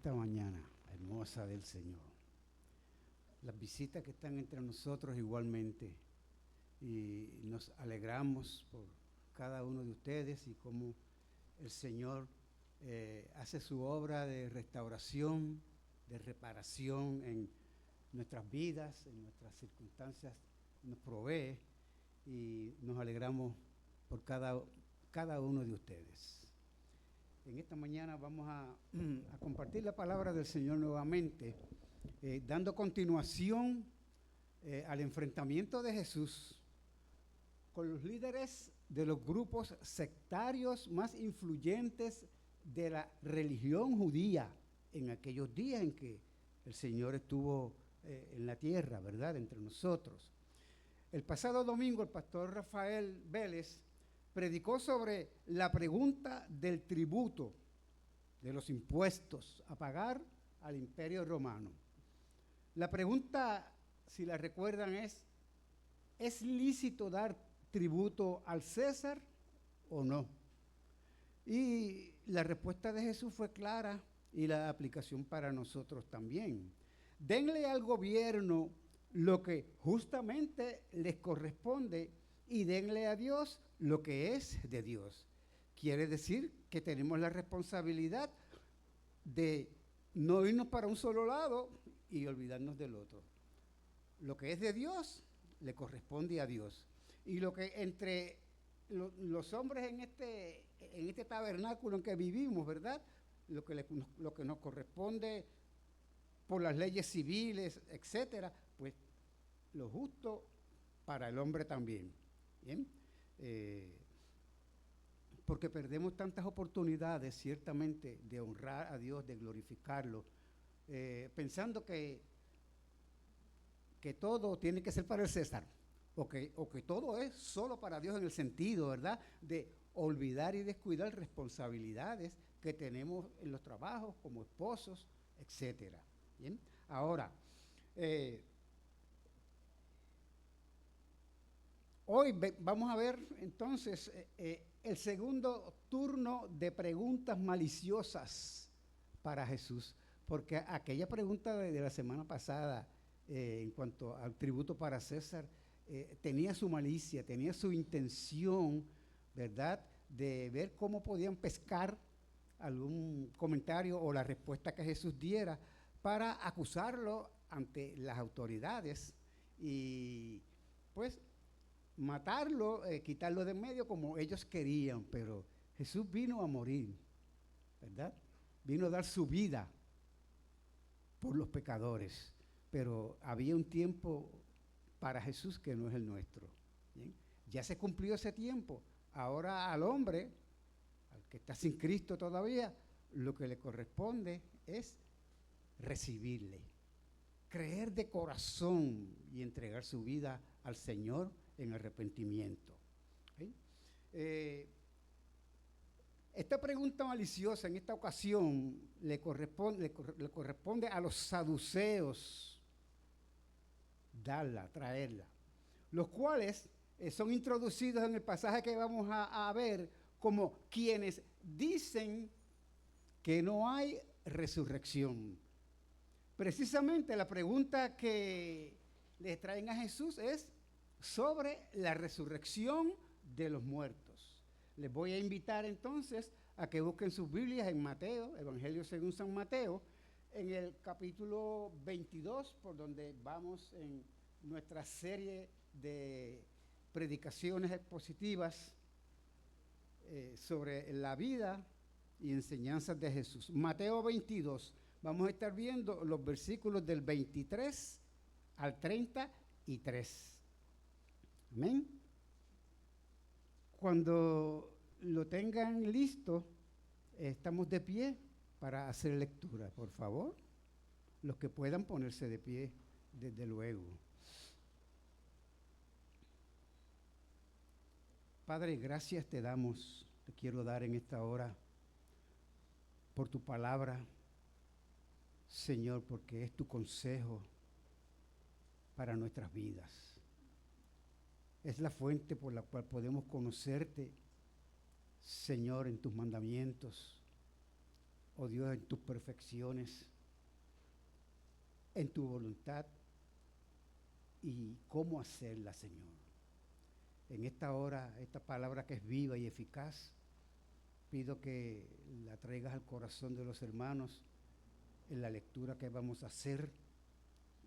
esta mañana hermosa del Señor. Las visitas que están entre nosotros igualmente, y nos alegramos por cada uno de ustedes y cómo el Señor hace su obra de restauración, de reparación en nuestras vidas, en nuestras circunstancias, nos provee, y nos alegramos por cada uno de ustedes. En esta mañana vamos a compartir la palabra del Señor nuevamente, dando continuación al enfrentamiento de Jesús con los líderes de los grupos sectarios más influyentes de la religión judía en aquellos días en que el Señor estuvo en la tierra, ¿verdad?, entre nosotros. El pasado domingo el pastor Rafael Vélez predicó sobre la pregunta del tributo, de los impuestos a pagar al Imperio Romano. La pregunta, si la recuerdan, ¿es lícito dar tributo al César o no? Y la respuesta de Jesús fue clara, y la aplicación para nosotros también. Denle al gobierno lo que justamente les corresponde y denle a Dios lo que es de Dios. Quiere decir que tenemos la responsabilidad de no irnos para un solo lado y olvidarnos del otro. Lo que es de Dios le corresponde a Dios. Y lo que entre los hombres en este tabernáculo en que vivimos, ¿verdad?, lo que nos corresponde por las leyes civiles, etcétera, pues lo justo para el hombre también. ¿Bien? Porque perdemos tantas oportunidades, ciertamente, de honrar a Dios, de glorificarlo, pensando que todo tiene que ser para el César, o que todo es solo para Dios, en el sentido, ¿verdad?, de olvidar y descuidar responsabilidades que tenemos en los trabajos, como esposos, etcétera. ¿Bien? Ahora, hoy vamos a ver entonces el segundo turno de preguntas maliciosas para Jesús, porque aquella pregunta de la semana pasada en cuanto al tributo para César tenía su malicia, tenía su intención, ¿verdad?, de ver cómo podían pescar algún comentario o la respuesta que Jesús diera para acusarlo ante las autoridades y pues matarlo, quitarlo de en medio como ellos querían. Pero Jesús vino a morir, ¿verdad? Vino a dar su vida por los pecadores, pero había un tiempo para Jesús que no es el nuestro. ¿Bien? Ya se cumplió ese tiempo. Ahora al hombre, al que está sin Cristo todavía, lo que le corresponde es recibirle, creer de corazón y entregar su vida al Señor en arrepentimiento. ¿Sí? Esta pregunta maliciosa en esta ocasión le corresponde a los saduceos darla, traerla, los cuales son introducidos en el pasaje que vamos a ver como quienes dicen que no hay resurrección. Precisamente la pregunta que les traen a Jesús es sobre la resurrección de los muertos. Les voy a invitar entonces a que busquen sus Biblias en Mateo, Evangelio según San Mateo, en el capítulo 22, por donde vamos en nuestra serie de predicaciones expositivas sobre la vida y enseñanzas de Jesús. Mateo 22, vamos a estar viendo los versículos del 23 al 33. Amén. Cuando lo tengan listo, estamos de pie para hacer lectura, por favor. Los que puedan ponerse de pie, desde luego. Padre, gracias te damos, te quiero dar en esta hora por tu palabra, Señor, porque es tu consejo para nuestras vidas. Es la fuente por la cual podemos conocerte, Señor, en tus mandamientos. oh Dios, en tus perfecciones, en tu voluntad y cómo hacerla, Señor. En esta hora, esta palabra que es viva y eficaz, pido que la traigas al corazón de los hermanos en la lectura que vamos a hacer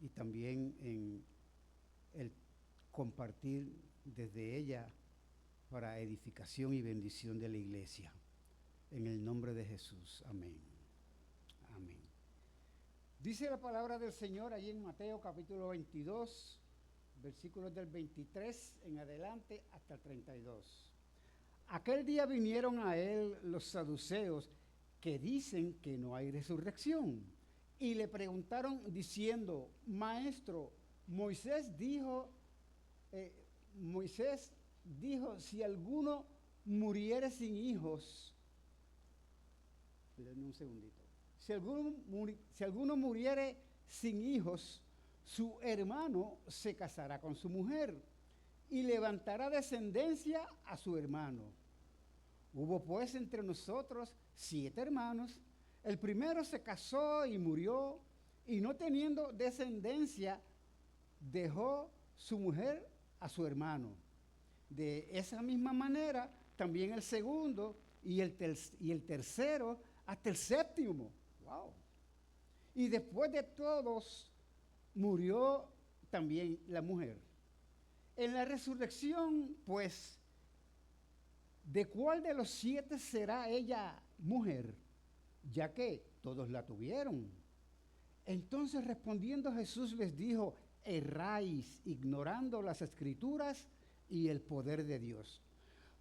y también en el compartir desde ella para edificación y bendición de la iglesia. En el nombre de Jesús. Amén. Amén. Dice la palabra del Señor allí en Mateo capítulo 22, versículos del 23 en adelante hasta el 32. Aquel día vinieron a él los saduceos que dicen que no hay resurrección y le preguntaron diciendo: Maestro, Moisés dijo, si alguno muriere sin hijos, un segundito, si alguno muriere sin hijos, su hermano se casará con su mujer y levantará descendencia a su hermano. Hubo pues entre nosotros 7 hermanos. El primero se casó y murió, y no teniendo descendencia, dejó su mujer a su hermano. De esa misma manera, también el segundo y el tercero, hasta el séptimo. ¡Wow! Y después de todos, murió también la mujer. En la resurrección, pues, ¿de cuál de los 7 será ella mujer? Ya que todos la tuvieron. Entonces respondiendo Jesús les dijo: erráis, ignorando las Escrituras y el poder de Dios.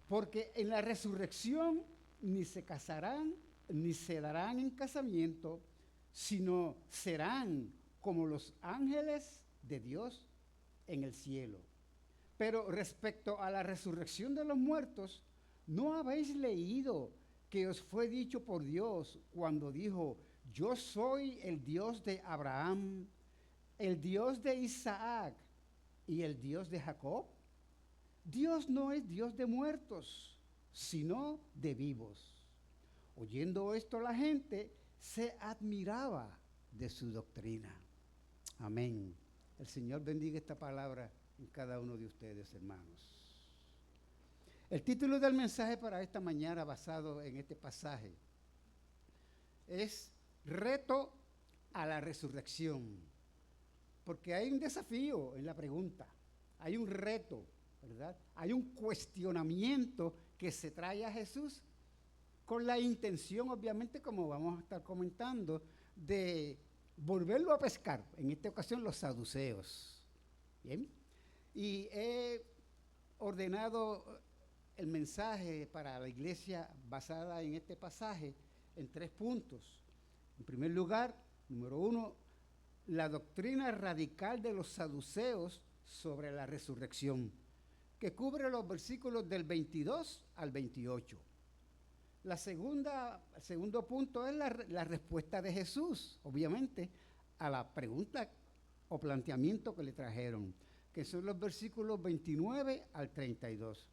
Porque en la resurrección ni se casarán, ni se darán en casamiento, sino serán como los ángeles de Dios en el cielo. Pero respecto a la resurrección de los muertos, ¿no habéis leído que os fue dicho por Dios cuando dijo: yo soy el Dios de Abraham, el Dios de Isaac y el Dios de Jacob? Dios no es Dios de muertos, sino de vivos. Oyendo esto, la gente se admiraba de su doctrina. Amén. El Señor bendiga esta palabra en cada uno de ustedes, hermanos. El título del mensaje para esta mañana, basado en este pasaje, es Reto a la Resurrección. Porque hay un desafío en la pregunta, hay un reto, ¿verdad? Hay un cuestionamiento que se trae a Jesús con la intención, obviamente, como vamos a estar comentando, de volverlo a pescar, en esta ocasión los saduceos. ¿Bien? Y he ordenado el mensaje para la iglesia basada en este pasaje en 3 puntos. En primer lugar, número 1, la doctrina radical de los saduceos sobre la resurrección, que cubre los versículos del 22 al 28. El segundo punto es la respuesta de Jesús, obviamente, a la pregunta o planteamiento que le trajeron, que son los versículos 29 al 32.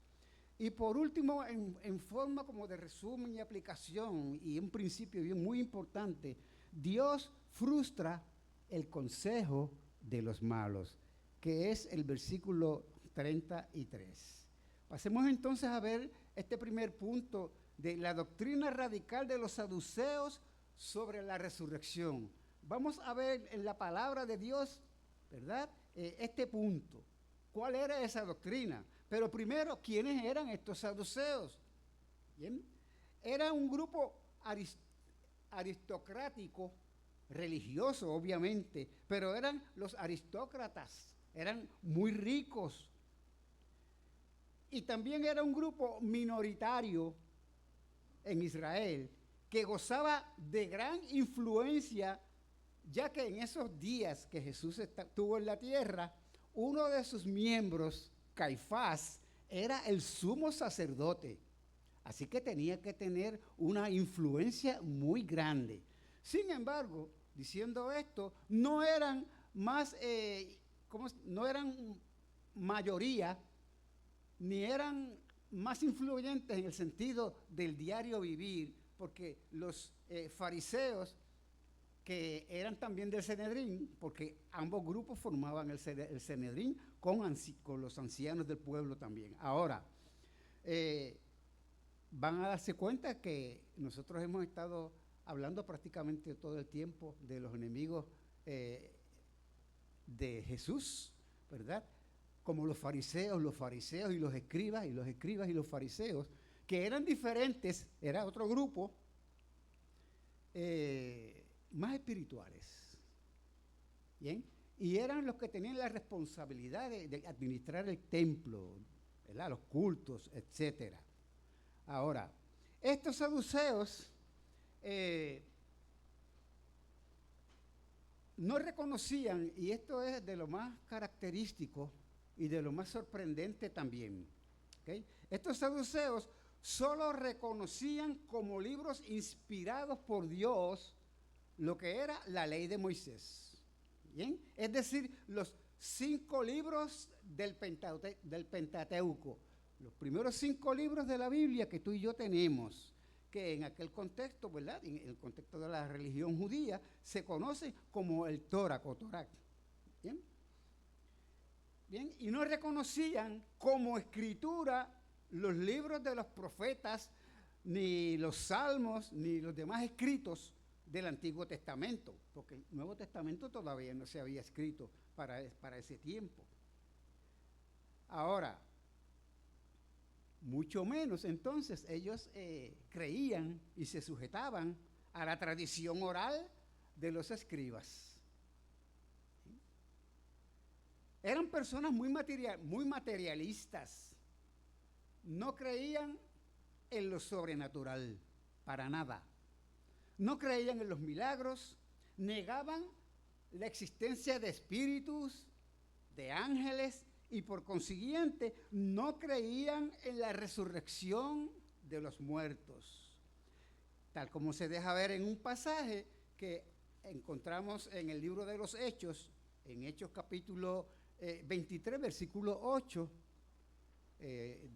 Y por último, en forma como de resumen y aplicación, y un principio bien muy importante, Dios frustra el consejo de los malos, que es el versículo 33. Pasemos entonces a ver este primer punto de la doctrina radical de los saduceos sobre la resurrección. Vamos a ver en la palabra de Dios, ¿verdad? Este punto. ¿Cuál era esa doctrina? Pero primero, ¿quiénes eran estos saduceos? ¿Bien? Era un grupo aristocrático, religioso, obviamente, pero eran los aristócratas, eran muy ricos. Y también era un grupo minoritario en Israel que gozaba de gran influencia, ya que en esos días que Jesús estuvo en la tierra, uno de sus miembros, Caifás, era el sumo sacerdote. Así que tenía que tener una influencia muy grande. Sin embargo, diciendo esto, no eran no eran mayoría, ni eran más influyentes en el sentido del diario vivir, porque los fariseos que eran también del Sanedrín, porque ambos grupos formaban el Sanedrín con los ancianos del pueblo también. Ahora, van a darse cuenta que nosotros hemos estado hablando prácticamente todo el tiempo de los enemigos de Jesús, ¿verdad? Como los fariseos y los escribas, y los escribas y los fariseos, que eran diferentes, era otro grupo, más espirituales. ¿Bien? Y eran los que tenían la responsabilidad de administrar el templo, ¿verdad? Los cultos, etcétera. Ahora, estos saduceos no reconocían, y esto es de lo más característico y de lo más sorprendente también, ¿okay? Estos saduceos solo reconocían como libros inspirados por Dios lo que era la ley de Moisés. ¿Bien? Es decir, los 5 libros del Pentateuco, los primeros 5 libros de la Biblia que tú y yo tenemos, que en aquel contexto, ¿verdad? En el contexto de la religión judía, se conoce como el Torah o Torah. ¿Bien? Bien, y no reconocían como escritura los libros de los profetas, ni los salmos, ni los demás escritos del Antiguo Testamento, porque el Nuevo Testamento todavía no se había escrito para ese tiempo. Ahora, mucho menos entonces ellos creían y se sujetaban a la tradición oral de los escribas. ¿Sí? Eran personas muy materialistas, no creían en lo sobrenatural, para nada. No creían en los milagros, negaban la existencia de espíritus, de ángeles, y por consiguiente no creían en la resurrección de los muertos. Tal como se deja ver en un pasaje que encontramos en el libro de los Hechos, en Hechos capítulo 23, versículo 8,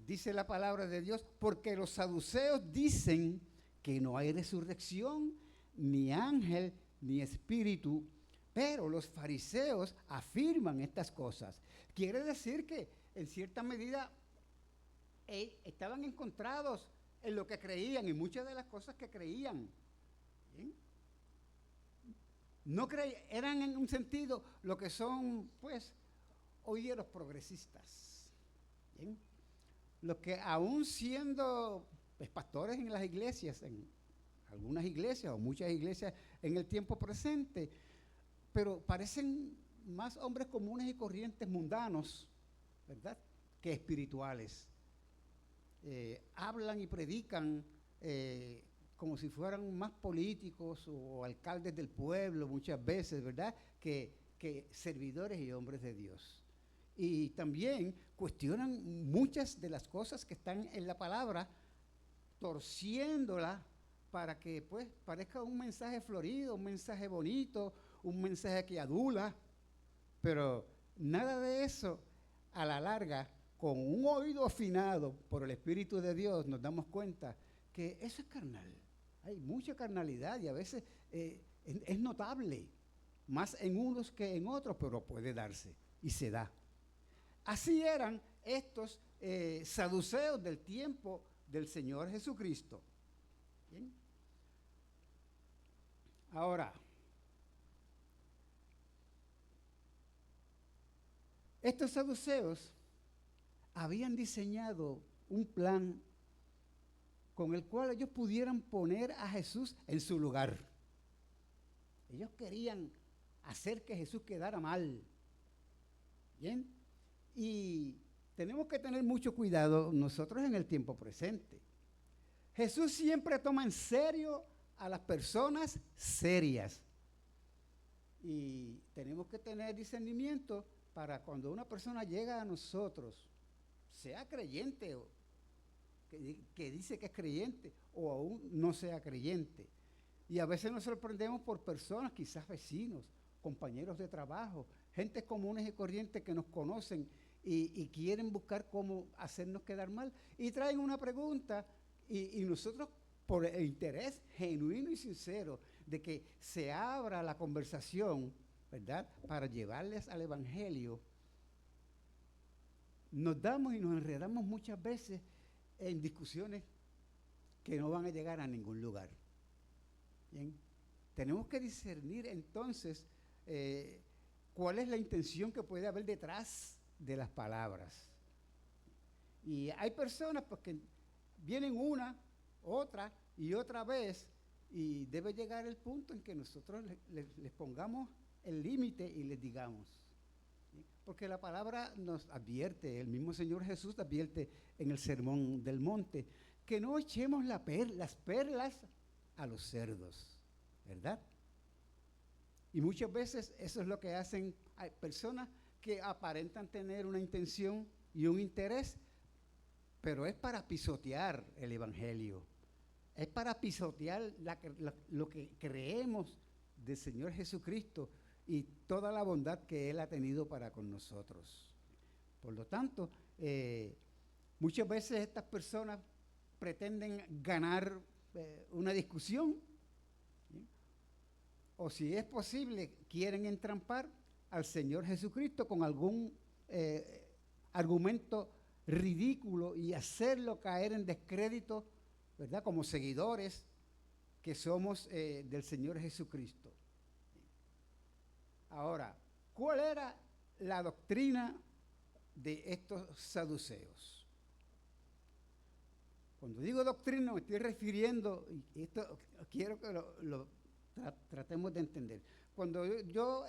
dice la palabra de Dios, porque los saduceos dicen que no hay resurrección, ni ángel, ni espíritu, pero los fariseos afirman estas cosas. Quiere decir que en cierta medida estaban encontrados en lo que creían y muchas de las cosas que creían. ¿Bien? No eran en un sentido lo que son, pues, hoy día los progresistas. ¿Bien? Los que aún siendo pues, pastores en las iglesias, en algunas iglesias o muchas iglesias en el tiempo presente, pero parecen más hombres comunes y corrientes mundanos, ¿verdad?, que espirituales. Hablan y predican como si fueran más políticos o alcaldes del pueblo muchas veces, ¿verdad?, que servidores y hombres de Dios. Y también cuestionan muchas de las cosas que están en la palabra, torciéndola para que pues parezca un mensaje florido, un mensaje bonito, un mensaje que adula, pero nada de eso a la larga, con un oído afinado por el Espíritu de Dios, nos damos cuenta que eso es carnal. Hay mucha carnalidad y a veces es notable, más en unos que en otros, pero puede darse y se da. Así eran estos saduceos del tiempo del Señor Jesucristo. ¿Bien? Ahora, estos saduceos habían diseñado un plan con el cual ellos pudieran poner a Jesús en su lugar. Ellos querían hacer que Jesús quedara mal. ¿Bien? Y tenemos que tener mucho cuidado nosotros en el tiempo presente. Jesús siempre toma en serio a las personas serias. Y tenemos que tener discernimiento para cuando una persona llega a nosotros, sea creyente o que dice que es creyente o aún no sea creyente. Y a veces nos sorprendemos por personas, quizás vecinos, compañeros de trabajo, gente comunes y corrientes que nos conocen y quieren buscar cómo hacernos quedar mal. Y traen una pregunta y nosotros por el interés genuino y sincero de que se abra la conversación, ¿verdad?, para llevarles al Evangelio, nos damos y nos enredamos muchas veces en discusiones que no van a llegar a ningún lugar. Bien, tenemos que discernir entonces cuál es la intención que puede haber detrás de las palabras. Y hay personas pues, que vienen una, otra y otra vez, y debe llegar el punto en que nosotros les pongamos el límite y les digamos. ¿Sí? Porque la palabra nos advierte, el mismo Señor Jesús advierte en el Sermón del Monte, que no echemos las perlas a los cerdos, ¿verdad? Y muchas veces eso es lo que hacen, hay personas que aparentan tener una intención y un interés, pero es para pisotear el Evangelio, es para pisotear lo que creemos del Señor Jesucristo y toda la bondad que Él ha tenido para con nosotros. Por lo tanto, muchas veces estas personas pretenden ganar una discusión, ¿sí? O si es posible, quieren entrampar al Señor Jesucristo con algún argumento ridículo y hacerlo caer en descrédito, ¿verdad?, como seguidores que somos del Señor Jesucristo. Ahora, ¿cuál era la doctrina de estos saduceos? Cuando digo doctrina me estoy refiriendo, y esto quiero que lo tratemos de entender. Cuando yo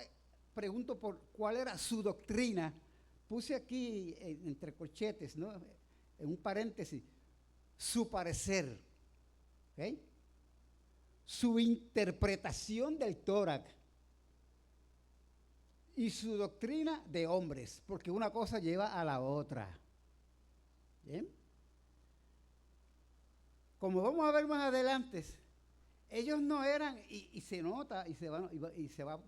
pregunto por cuál era su doctrina, puse aquí entre corchetes, ¿no?, en un paréntesis, su parecer, ¿okay?, su interpretación del Torah y su doctrina de hombres, porque una cosa lleva a la otra. ¿Bien? Como vamos a ver más adelante, ellos no eran, y se nota,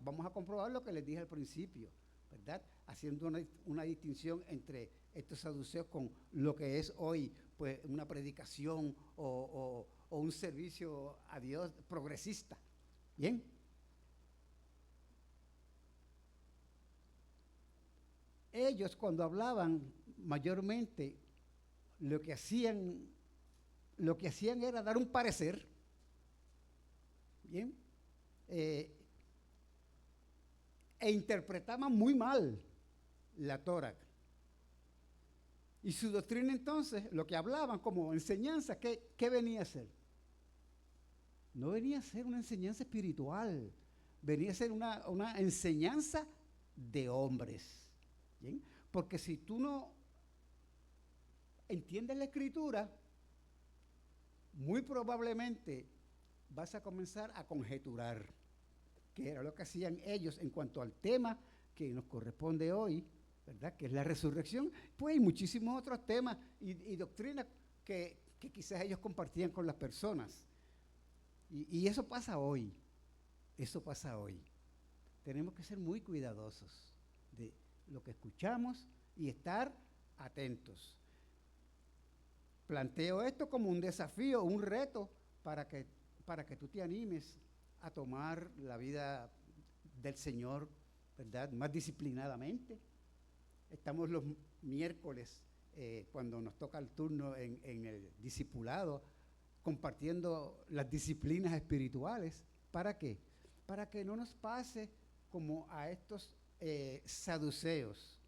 vamos a comprobar lo que les dije al principio, ¿verdad?, haciendo una distinción entre estos saduceos con lo que es hoy, pues, una predicación o un servicio a Dios progresista. ¿Bien? Ellos, cuando hablaban, mayormente lo que hacían era dar un parecer. Bien, e interpretaban muy mal la Torah. Y su doctrina entonces, lo que hablaban como enseñanza, ¿qué venía a ser? No venía a ser una enseñanza espiritual, venía a ser una enseñanza de hombres. ¿Bien? Porque si tú no entiendes la Escritura, muy probablemente vas a comenzar a conjeturar, que era lo que hacían ellos en cuanto al tema que nos corresponde hoy, ¿verdad?, que es la resurrección. Pues hay muchísimos otros temas y doctrinas que quizás ellos compartían con las personas. Y eso pasa hoy, Tenemos que ser muy cuidadosos de lo que escuchamos y estar atentos. Planteo esto como un desafío, un reto para que tú te animes a tomar la vida del Señor, ¿verdad?, más disciplinadamente. Estamos los miércoles, cuando nos toca el turno en el discipulado, compartiendo las disciplinas espirituales. ¿Para qué? Para que no nos pase como a estos saduceos.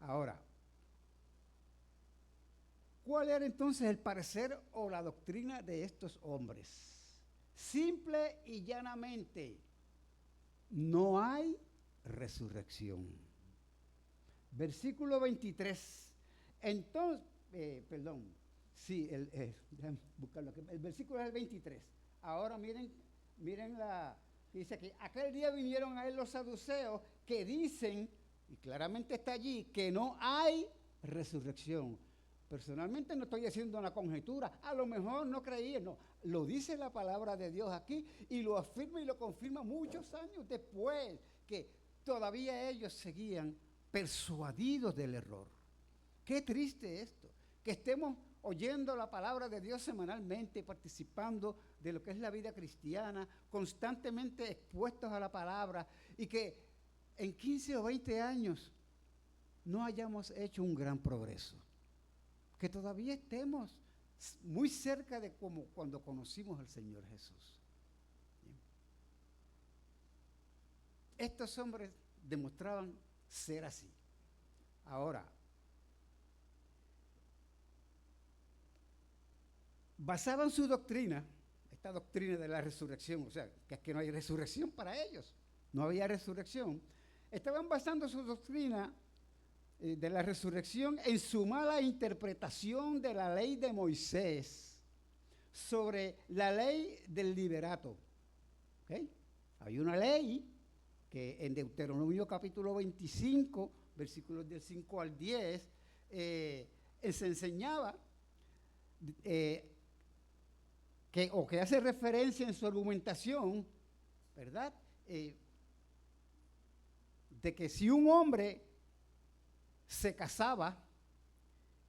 Ahora, ¿cuál era entonces el parecer o la doctrina de estos hombres? Simple y llanamente, no hay resurrección. Versículo 23. Entonces, buscarlo aquí. El versículo es el 23. Ahora miren dice que aquel día vinieron a él los saduceos que dicen, y claramente está allí, que no hay resurrección. Personalmente no estoy haciendo una conjetura, a lo mejor no creían, no, lo dice la palabra de Dios aquí y lo afirma y lo confirma muchos años después, que todavía ellos seguían persuadidos del error. Qué triste esto, que estemos oyendo la palabra de Dios semanalmente, participando de lo que es la vida cristiana, constantemente expuestos a la palabra, y que en 15 o 20 años no hayamos hecho un gran progreso, que todavía estemos muy cerca de como cuando conocimos al Señor Jesús. Bien. Estos hombres demostraban ser así. Ahora, basaban su doctrina, esta doctrina de la resurrección, o sea, que es que no hay resurrección para ellos, no había resurrección. Estaban basando su doctrina de la resurrección en su mala interpretación de la ley de Moisés sobre la ley del liberato. ¿Okay? Hay una ley que en Deuteronomio capítulo 25, versículos del 5 al 10, se enseñaba que hace referencia en su argumentación, ¿verdad? De que si un hombre se casaba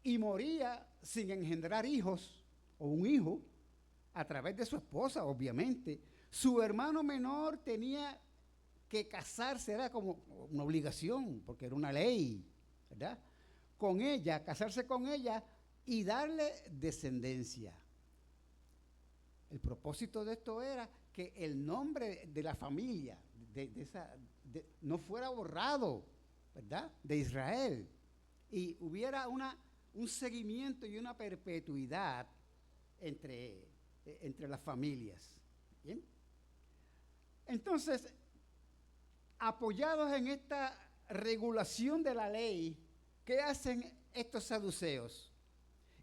y moría sin engendrar hijos o un hijo a través de su esposa, obviamente, su hermano menor tenía que casarse, era como una obligación, porque era una ley, ¿verdad? Con ella, casarse con ella y darle descendencia. El propósito de esto era que el nombre de la familia no fuera borrado, ¿verdad? De Israel, y hubiera un seguimiento y una perpetuidad entre las familias. ¿Bien? Entonces, apoyados en esta regulación de la ley, ¿qué hacen estos saduceos?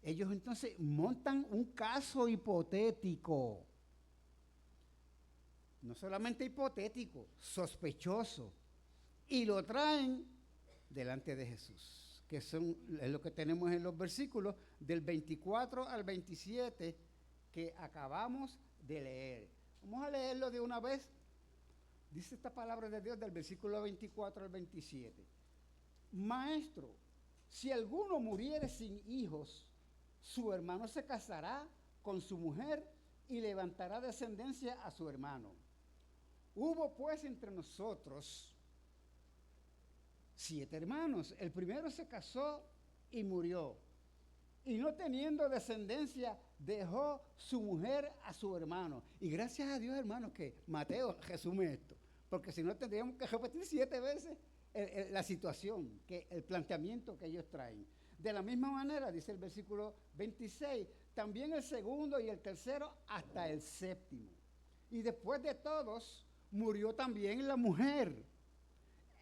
Ellos entonces montan un caso hipotético, no solamente hipotético, sospechoso, y lo traen delante de Jesús, que es lo que tenemos en los versículos del 24 al 27 que acabamos de leer. Vamos a leerlo de una vez. Dice esta palabra de Dios del versículo 24 al 27. Maestro, si alguno muriere sin hijos, su hermano se casará con su mujer y levantará descendencia a su hermano. Hubo pues entre nosotros 7 hermanos. El primero se casó y murió, y no teniendo descendencia, dejó su mujer a su hermano. Y gracias a Dios, hermanos, que Mateo resume esto, porque si no tendríamos que repetir 7 veces la situación, el planteamiento que ellos traen. De la misma manera, dice el versículo 26, también el segundo y el tercero hasta el séptimo. Y después de todos, murió también la mujer.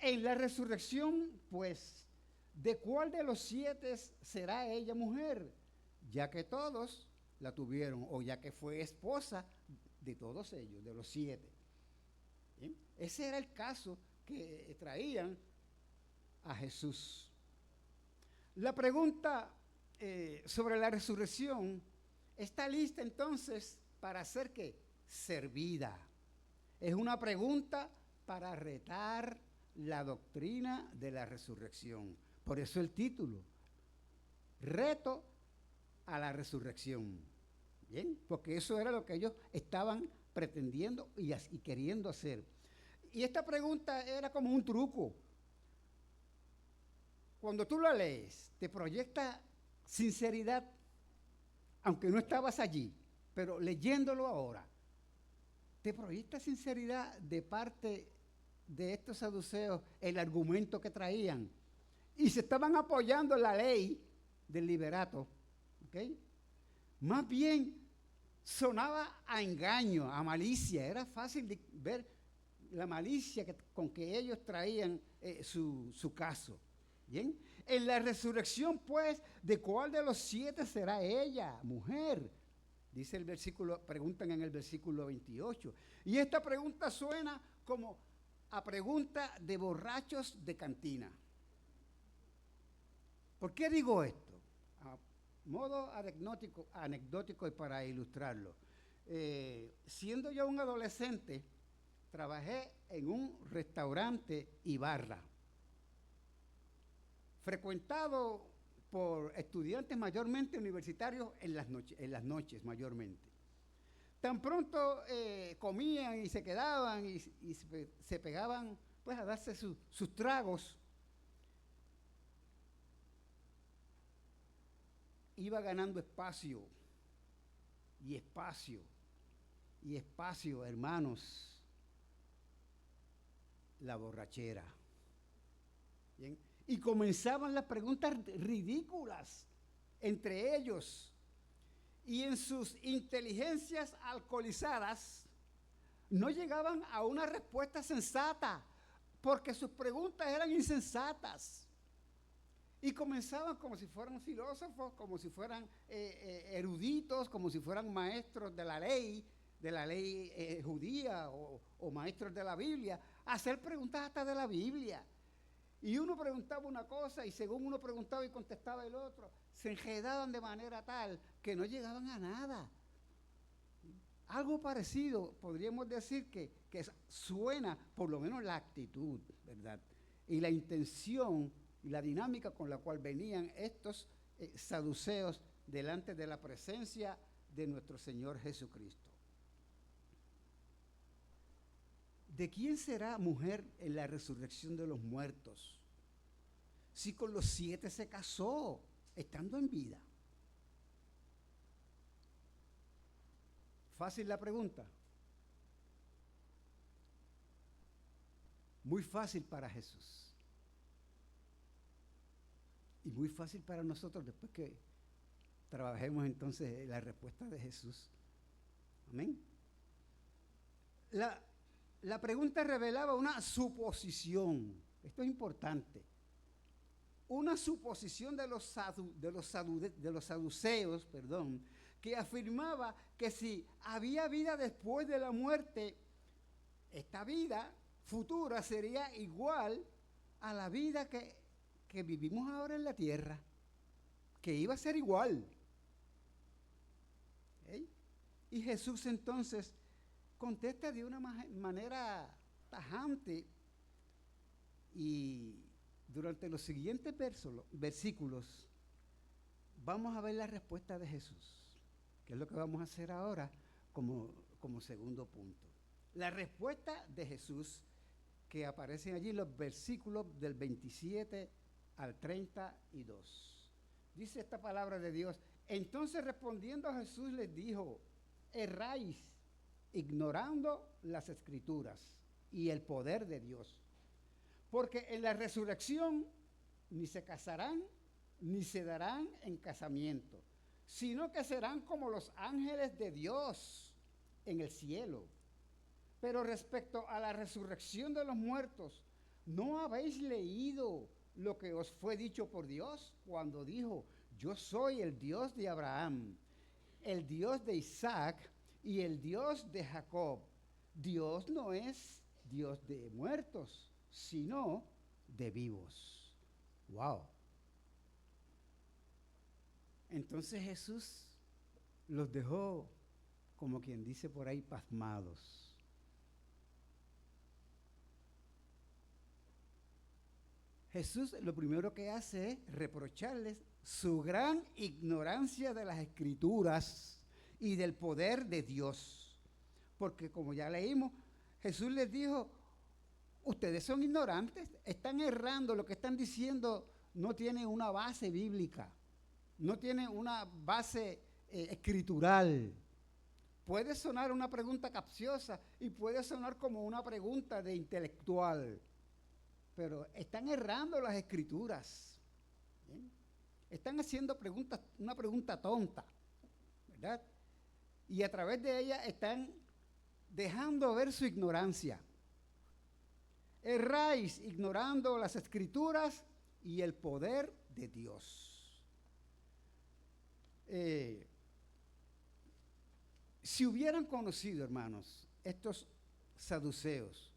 En la resurrección, pues, ¿de cuál de los 7 será ella mujer? Ya que todos la tuvieron, o ya que fue esposa de todos ellos, de los 7. ¿Bien? Ese era el caso que traían a Jesús. La pregunta sobre la resurrección está lista entonces para ser ¿qué? Servida. Es una pregunta para retar la doctrina de la resurrección. Por eso el título, Reto a la Resurrección. ¿Bien? Porque eso era lo que ellos estaban pretendiendo y queriendo hacer. Y esta pregunta era como un truco. Cuando tú la lees, te proyecta sinceridad, aunque no estabas allí, pero leyéndolo ahora, te proyecta sinceridad de parte de estos saduceos, el argumento que traían, y se estaban apoyando en la ley del liberato, ¿ok? Más bien sonaba a engaño, a malicia. Era fácil de ver la malicia con que ellos traían su caso. ¿Bien? En la resurrección, pues, ¿de cuál de los 7 será ella, mujer? Dice el versículo, preguntan en el versículo 28. Y esta pregunta suena como a pregunta de borrachos de cantina. ¿Por qué digo esto? A modo anecdótico y para ilustrarlo. Siendo yo un adolescente, trabajé en un restaurante y barra, frecuentado por estudiantes mayormente universitarios en las noches mayormente. Tan pronto comían y se quedaban y se pegaban pues a darse sus tragos, iba ganando espacio y espacio y espacio, hermanos, la borrachera. ¿Bien? Y comenzaban las preguntas ridículas entre ellos. Y en sus inteligencias alcoholizadas no llegaban a una respuesta sensata, porque sus preguntas eran insensatas. Y comenzaban como si fueran filósofos, como si fueran eruditos, como si fueran maestros de la ley judía o maestros de la Biblia, a hacer preguntas hasta de la Biblia. Y uno preguntaba una cosa y según uno preguntaba y contestaba el otro, se enredaban de manera tal que no llegaban a nada. Algo parecido, podríamos decir que suena, por lo menos la actitud, ¿verdad? Y la intención y la dinámica con la cual venían estos saduceos delante de la presencia de nuestro Señor Jesucristo. ¿De quién será mujer en la resurrección de los muertos? Si con los 7 se casó, estando en vida. ¿Fácil la pregunta? Muy fácil para Jesús. Y muy fácil para nosotros después que trabajemos entonces la respuesta de Jesús. Amén. La pregunta revelaba una suposición. Esto es importante. Una suposición de los saduceos, que afirmaba que si había vida después de la muerte, esta vida futura sería igual a la vida que vivimos ahora en la tierra, que iba a ser igual. ¿Okay? Y Jesús entonces contesta de una manera tajante y durante los siguientes versículos vamos a ver la respuesta de Jesús, que es lo que vamos a hacer ahora como segundo punto. La respuesta de Jesús que aparece allí en los versículos del 27 al 32. Dice esta palabra de Dios: entonces respondiendo Jesús les dijo: erráis, ignorando las Escrituras y el poder de Dios, porque en la resurrección ni se casarán ni se darán en casamiento, sino que serán como los ángeles de Dios en el cielo. Pero respecto a la resurrección de los muertos, ¿no habéis leído lo que os fue dicho por Dios cuando dijo: yo soy el Dios de Abraham, el Dios de Isaac y el Dios de Jacob? Dios no es Dios de muertos, sino de vivos. ¡Wow! Entonces Jesús los dejó, como quien dice por ahí, pasmados. Jesús lo primero que hace es reprocharles su gran ignorancia de las Escrituras y del poder de Dios. Porque como ya leímos, Jesús les dijo: ustedes son ignorantes, están errando, lo que están diciendo no tiene una base bíblica, no tiene una base escritural. Puede sonar una pregunta capciosa y puede sonar como una pregunta de intelectual, pero están errando las Escrituras. ¿Bien? Están haciendo una pregunta tonta, ¿verdad? Y a través de ella están dejando ver su ignorancia. Erráis ignorando las Escrituras y el poder de Dios. Si hubieran conocido, hermanos, estos saduceos,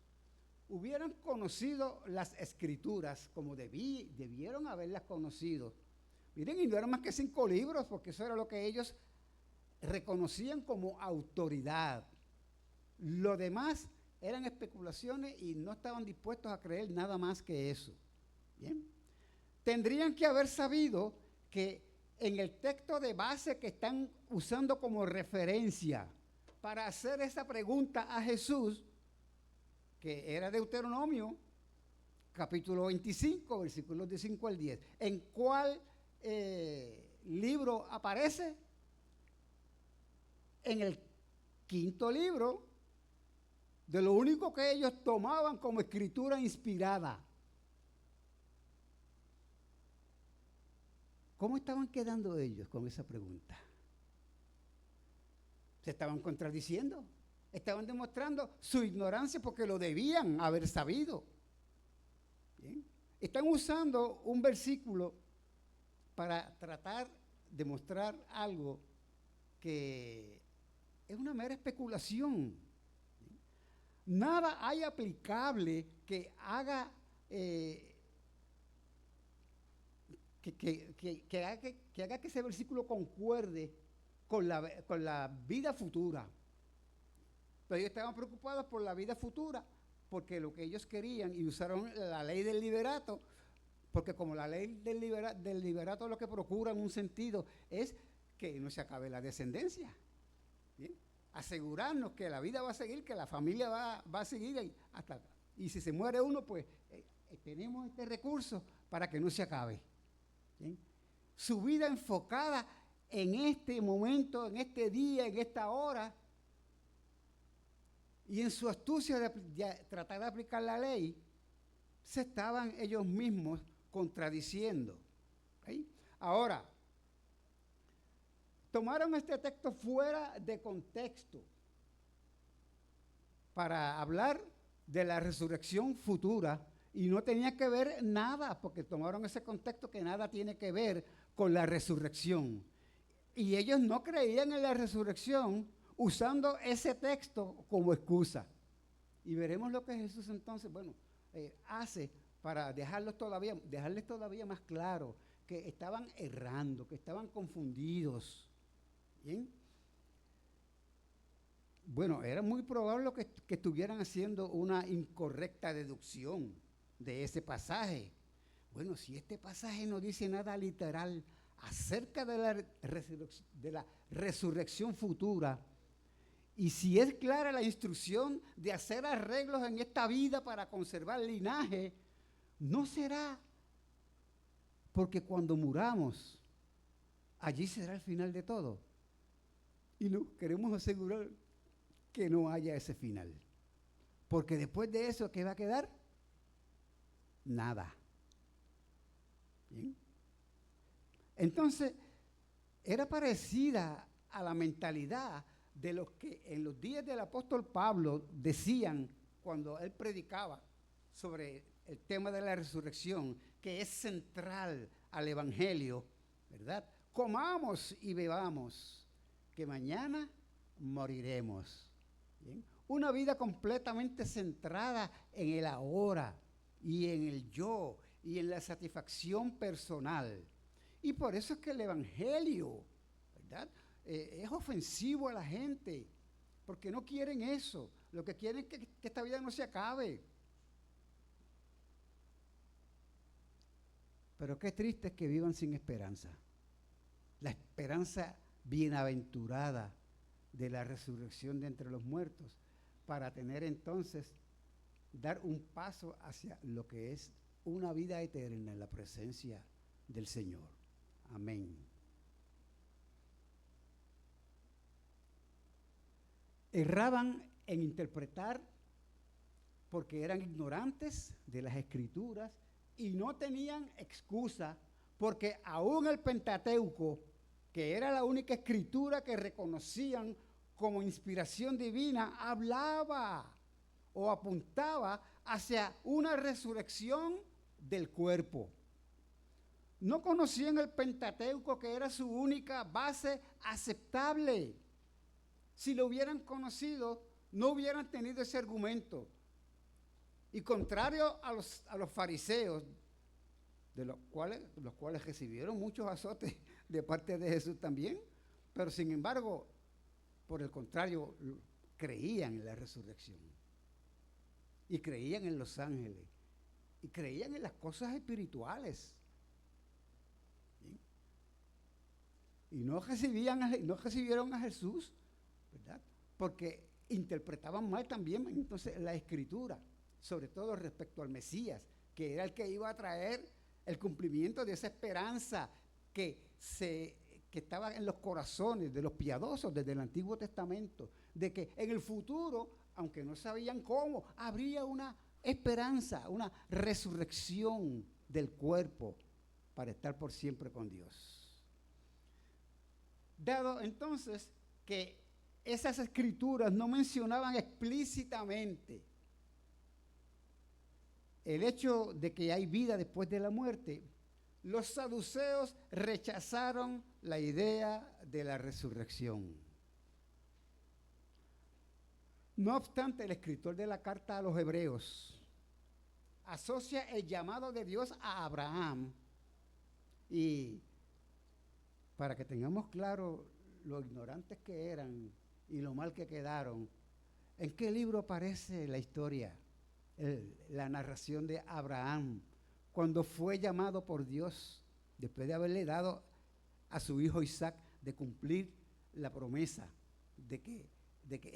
hubieran conocido las Escrituras como debieron haberlas conocido. Miren, y no eran más que 5 libros, porque eso era lo que ellos reconocían como autoridad. Lo demás eran especulaciones y no estaban dispuestos a creer nada más que eso. Bien. Tendrían que haber sabido que en el texto de base que están usando como referencia para hacer esa pregunta a Jesús, que era Deuteronomio, capítulo 25, versículos de 5 al 10. ¿En cuál libro aparece? En el quinto libro, de lo único que ellos tomaban como escritura inspirada. ¿Cómo estaban quedando ellos con esa pregunta? Se estaban contradiciendo, estaban demostrando su ignorancia porque lo debían haber sabido. ¿Bien? Están usando un versículo para tratar de mostrar algo que es una mera especulación. Nada hay aplicable que haga que haga que ese versículo concuerde con la vida futura. Pero ellos estaban preocupados por la vida futura, porque lo que ellos querían, y usaron la ley del liberato, porque como la ley del liberato lo que procura en un sentido es que no se acabe la descendencia. ¿Bien? Asegurarnos que la vida va a seguir, que la familia va a seguir hasta, y si se muere uno, pues tenemos este recurso para que no se acabe. ¿Bien? Su vida enfocada en este momento, en este día, en esta hora, y en su astucia de tratar de aplicar la ley, se estaban ellos mismos contradiciendo. ¿Okay? Ahora, tomaron este texto fuera de contexto para hablar de la resurrección futura y no tenía que ver nada, porque tomaron ese contexto que nada tiene que ver con la resurrección. Y ellos no creían en la resurrección usando ese texto como excusa. Y veremos lo que Jesús entonces, hace para dejarles todavía más claro que estaban errando, que estaban confundidos. ¿Bien? Bueno, era muy probable que estuvieran haciendo una incorrecta deducción de ese pasaje. Bueno, si este pasaje no dice nada literal acerca de la resurrección futura, y si es clara la instrucción de hacer arreglos en esta vida para conservar el linaje, no será porque cuando muramos, allí será el final de todo. Y no queremos asegurar que no haya ese final. Porque después de eso, ¿qué va a quedar? Nada. ¿Bien? Entonces, era parecida a la mentalidad de los que en los días del apóstol Pablo decían, cuando él predicaba sobre el tema de la resurrección, que es central al evangelio, ¿verdad? Comamos y bebamos, que mañana moriremos. ¿Bien? Una vida completamente centrada en el ahora y en el yo y en la satisfacción personal. Y por eso es que el evangelio, ¿verdad? Es ofensivo a la gente, porque no quieren eso. Lo que quieren es que esta vida no se acabe. Pero qué triste es que vivan sin esperanza. La esperanza bienaventurada de la resurrección de entre los muertos, para tener entonces, dar un paso hacia lo que es una vida eterna en la presencia del Señor. Amén. Erraban en interpretar porque eran ignorantes de las Escrituras y no tenían excusa porque aún el Pentateuco, que era la única escritura que reconocían como inspiración divina, hablaba o apuntaba hacia una resurrección del cuerpo. No conocían el Pentateuco, que era su única base aceptable. Si lo hubieran conocido, no hubieran tenido ese argumento. Y contrario a los fariseos, de los cuales recibieron muchos azotes de parte de Jesús también, pero sin embargo, por el contrario, creían en la resurrección. Y creían en los ángeles. Y creían en las cosas espirituales. ¿Sí? y no recibieron a Jesús, ¿verdad? Porque interpretaban mal también entonces la Escritura, sobre todo respecto al Mesías, que era el que iba a traer el cumplimiento de esa esperanza que estaba en los corazones de los piadosos desde el Antiguo Testamento, de que en el futuro, aunque no sabían cómo, habría una esperanza, una resurrección del cuerpo para estar por siempre con Dios. Dado entonces que esas escrituras no mencionaban explícitamente el hecho de que hay vida después de la muerte, los saduceos rechazaron la idea de la resurrección. No obstante, el escritor de la carta a los Hebreos asocia el llamado de Dios a Abraham, y para que tengamos claro lo ignorantes que eran y lo mal que quedaron, ¿en qué libro aparece la historia, la narración de Abraham cuando fue llamado por Dios después de haberle dado a su hijo Isaac de cumplir la promesa de que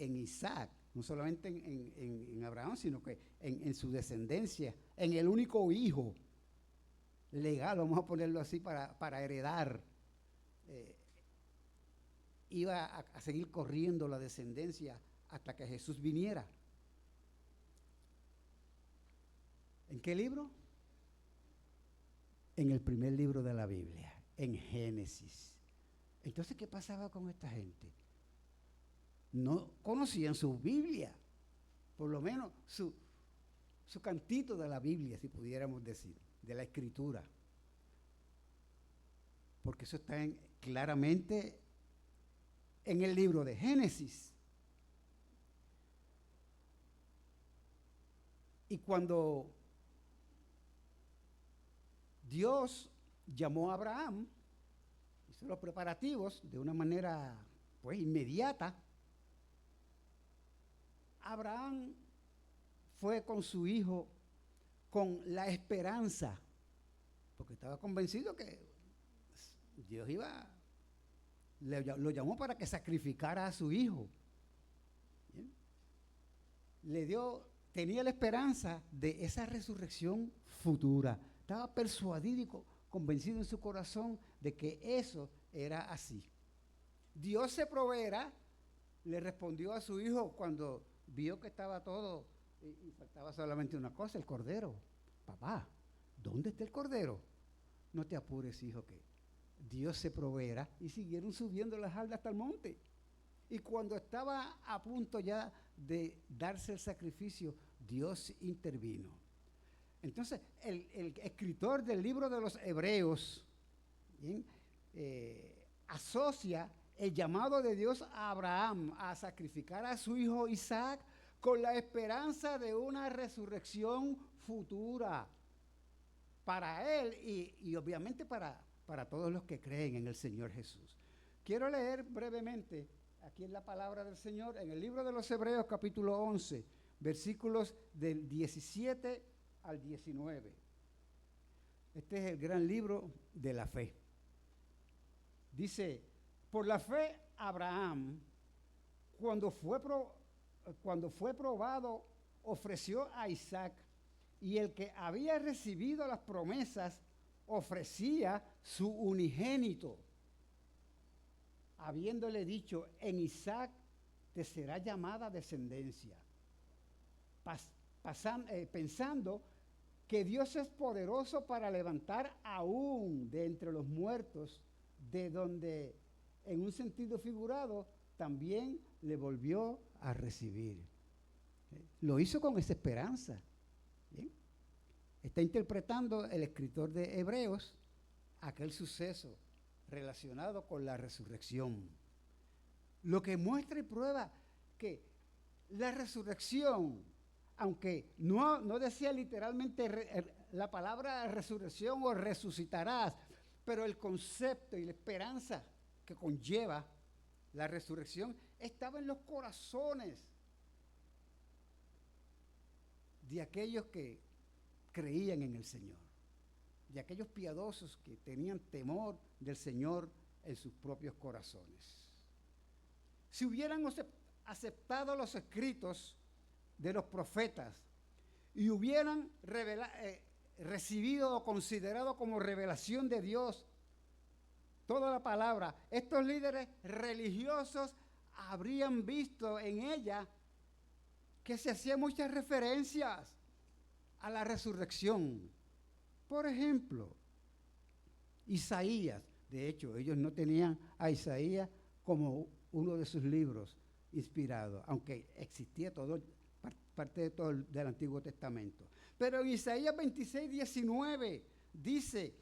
en Isaac, no solamente en Abraham, sino que en su descendencia, en el único hijo legal, vamos a ponerlo así, para heredar, iba a seguir corriendo la descendencia hasta que Jesús viniera? ¿En qué libro? En el primer libro de la Biblia, en Génesis. Entonces, ¿qué pasaba con esta gente? No conocían su Biblia, por lo menos su cantito de la Biblia, si pudiéramos decir, de la Escritura. Porque eso está claramente en el libro de Génesis. Y cuando Dios llamó a Abraham, hizo los preparativos de una manera pues inmediata, Abraham fue con su hijo con la esperanza, porque estaba convencido que Dios lo llamó para que sacrificara a su hijo. ¿Bien? Tenía la esperanza de esa resurrección futura. Estaba persuadido y convencido en su corazón de que eso era así. Dios se proveerá, le respondió a su hijo cuando vio que estaba todo y faltaba solamente una cosa, el cordero. Papá, ¿dónde está el cordero? No te apures, hijo, que Dios se proveerá. Y siguieron subiendo las aldas hasta el monte. Y cuando estaba a punto ya de darse el sacrificio, Dios intervino. Entonces, el escritor del libro de los Hebreos, ¿bien? Asocia el llamado de Dios a Abraham a sacrificar a su hijo Isaac con la esperanza de una resurrección futura para él y obviamente para todos los que creen en el Señor Jesús. Quiero leer brevemente aquí en la palabra del Señor, en el libro de los Hebreos capítulo 11, versículos del 17 al 19. Este es el gran libro de la fe. Dice: por la fe Abraham, cuando fue probado, ofreció a Isaac, y el que había recibido las promesas ofrecía su unigénito, habiéndole dicho: en Isaac te será llamada descendencia, pensando que Dios es poderoso para levantar aún de entre los muertos, de donde, en un sentido figurado, también le volvió a recibir. Lo hizo con esa esperanza. ¿Bien? Está interpretando el escritor de Hebreos aquel suceso relacionado con la resurrección. Lo que muestra y prueba que la resurrección, aunque no decía literalmente la palabra resurrección o resucitarás, pero el concepto y la esperanza que conlleva la resurrección estaba en los corazones de aquellos que creían en el Señor, de aquellos piadosos que tenían temor del Señor en sus propios corazones. Si hubieran aceptado los escritos de los profetas y hubieran recibido o considerado como revelación de Dios toda la palabra, estos líderes religiosos habrían visto en ella que se hacían muchas referencias a la resurrección. Por ejemplo, Isaías, de hecho, ellos no tenían a Isaías como uno de sus libros inspirados, aunque existía parte de todo del Antiguo Testamento. Pero en Isaías 26, 19 dice: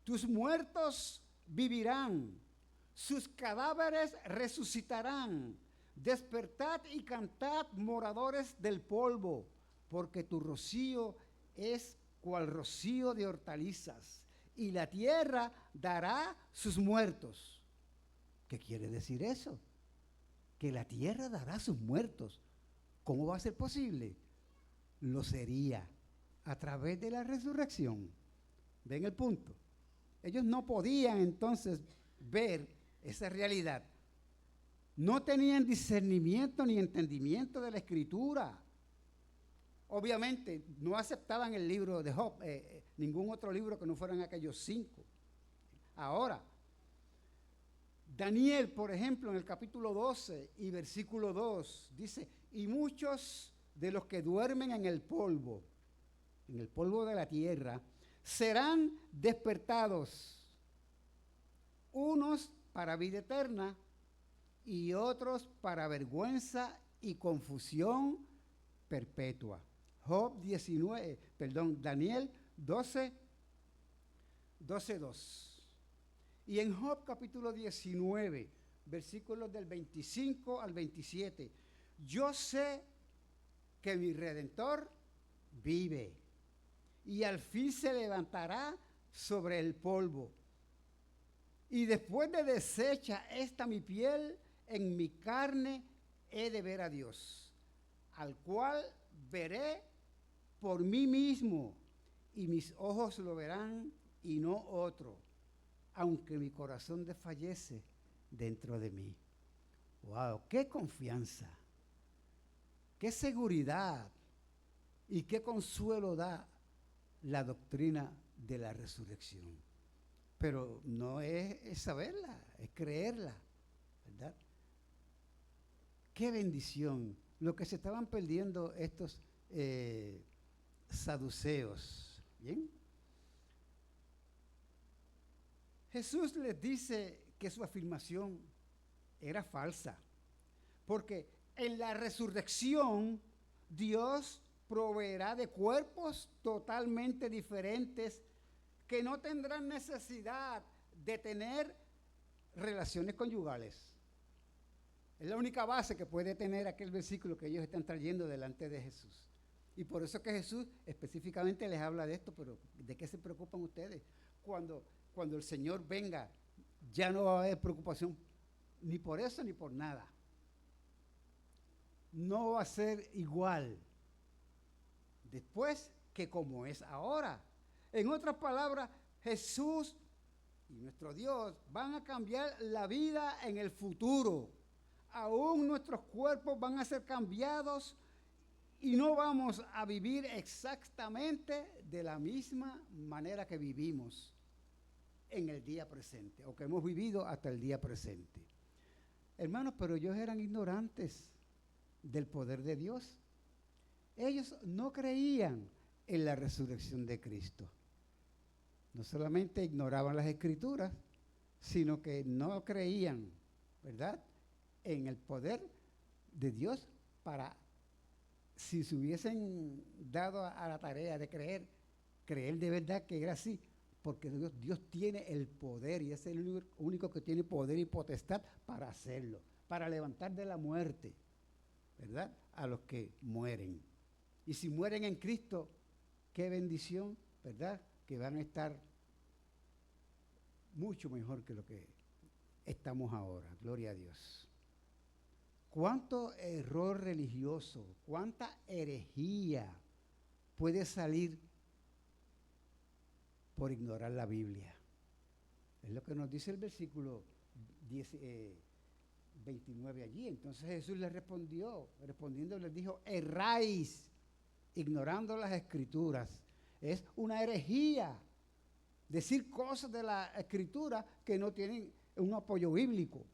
tus muertos vivirán, sus cadáveres resucitarán. Despertad y cantad, moradores del polvo, porque tu rocío es cual rocío de hortalizas, y la tierra dará sus muertos. ¿Qué quiere decir eso? Que la tierra dará sus muertos. ¿Cómo va a ser posible? Lo sería a través de la resurrección. ¿Ven el punto? Ellos no podían entonces ver esa realidad. No tenían discernimiento ni entendimiento de la Escritura. Obviamente no aceptaban el libro de Job, ningún otro libro que no fueran aquellos 5. Ahora, Daniel, por ejemplo, en el capítulo 12 y versículo 2, dice: y muchos de los que duermen en el polvo de la tierra, serán despertados, unos para vida eterna y otros para vergüenza y confusión perpetua. Daniel 12, 2. Y en Job capítulo 19, versículos del 25 al 27, yo sé que mi Redentor vive y al fin se levantará sobre el polvo. Y después de deshecha esta mi piel, en mi carne he de ver a Dios, al cual veré por mí mismo, y mis ojos lo verán y no otro, aunque mi corazón desfallece dentro de mí. ¡Wow! ¡Qué confianza! ¡Qué seguridad! Y qué consuelo da la doctrina de la resurrección. Pero no es saberla, es creerla, ¿verdad? ¡Qué bendición! Lo que se estaban perdiendo estos saduceos. ¿Bien? Jesús les dice que su afirmación era falsa, porque en la resurrección Dios proveerá de cuerpos totalmente diferentes que no tendrán necesidad de tener relaciones conyugales. Es la única base que puede tener aquel versículo que ellos están trayendo delante de Jesús. Y por eso que Jesús específicamente les habla de esto, pero ¿de qué se preocupan ustedes? Cuando el Señor venga, ya no va a haber preocupación ni por eso ni por nada. No va a ser igual después que como es ahora. En otras palabras, Jesús y nuestro Dios van a cambiar la vida en el futuro. Aún nuestros cuerpos van a ser cambiados y no vamos a vivir exactamente de la misma manera que vivimos en el día presente, o que hemos vivido hasta el día presente. Hermanos, pero ellos eran ignorantes del poder de Dios. Ellos no creían en la resurrección de Cristo. No solamente ignoraban las Escrituras, sino que no creían, ¿verdad?, en el poder de Dios para, si se hubiesen dado a la tarea de creer de verdad que era así, porque Dios tiene el poder y es el único que tiene poder y potestad para hacerlo, para levantar de la muerte, ¿verdad?, a los que mueren. Y si mueren en Cristo, qué bendición, ¿verdad?, que van a estar mucho mejor que lo que estamos ahora. Gloria a Dios. ¿Cuánto error religioso, cuánta herejía puede salir por ignorar la Biblia? Es lo que nos dice el versículo 29 allí. Entonces Jesús les respondiendo les dijo, erráis, ignorando las escrituras. Es una herejía decir cosas de la escritura que no tienen un apoyo bíblico,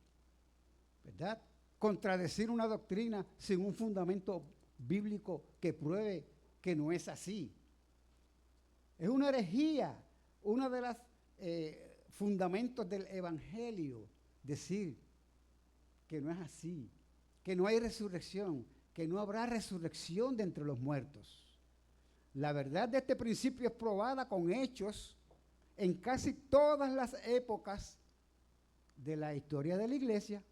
¿verdad? Contradecir una doctrina sin un fundamento bíblico que pruebe que no es así. Es una herejía, uno de los fundamentos del evangelio, decir que no es así, que no hay resurrección, que no habrá resurrección de entre los muertos. La verdad de este principio es probada con hechos en casi todas las épocas de la historia de la iglesia.